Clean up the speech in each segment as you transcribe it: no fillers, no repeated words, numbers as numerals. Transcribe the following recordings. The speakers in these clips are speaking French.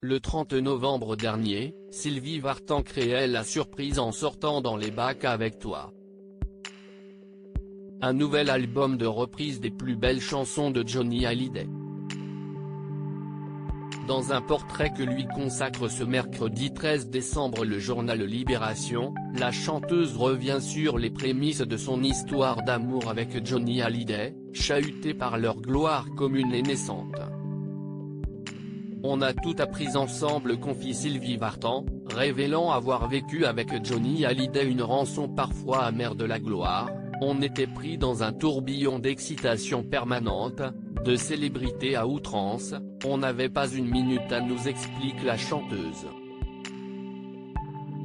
Le 30 novembre dernier, Sylvie Vartan créait la surprise en sortant dans les bacs avec toi. Un nouvel album de reprise des plus belles chansons de Johnny Hallyday. Dans un portrait que lui consacre ce mercredi 13 décembre le journal Libération, la chanteuse revient sur les prémices de son histoire d'amour avec Johnny Hallyday, chahutés par leur gloire commune et naissante. On a tout appris ensemble, confie Sylvie Vartan, révélant avoir vécu avec Johnny Hallyday une rançon parfois amère de la gloire. On était pris dans un tourbillon d'excitation permanente, de célébrité à outrance, on n'avait pas une minute à nous, explique la chanteuse.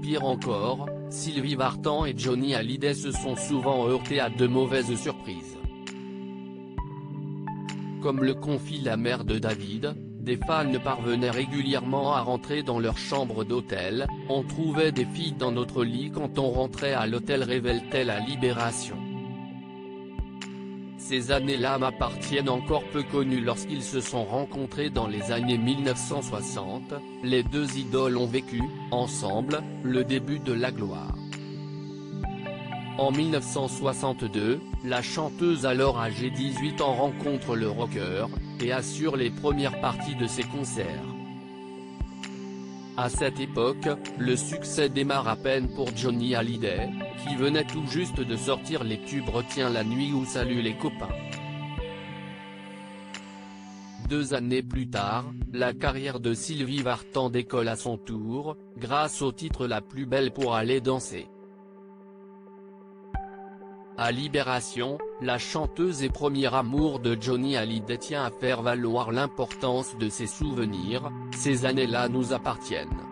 Pire encore, Sylvie Vartan et Johnny Hallyday se sont souvent heurtés à de mauvaises surprises. Comme le confie la mère de David, des fans parvenaient régulièrement à rentrer dans leur chambre d'hôtel, on trouvait des filles dans notre lit quand on rentrait à l'hôtel, révèle-t-elle à Libération. Ces années-là m'appartiennent encore peu connues. Lorsqu'ils se sont rencontrés dans les années 1960, les deux idoles ont vécu, ensemble, le début de la gloire. En 1962, la chanteuse alors âgée 18 ans rencontre le rocker, et assure les premières parties de ses concerts. À cette époque, le succès démarre à peine pour Johnny Hallyday, qui venait tout juste de sortir les tubes Retiens la nuit ou Salut les copains. 2 années plus tard, la carrière de Sylvie Vartan décolle à son tour, grâce au titre La plus belle pour aller danser. À Libération, la chanteuse et premier amour de Johnny Hallyday tient à faire valoir l'importance de ses souvenirs, ces années-là nous appartiennent.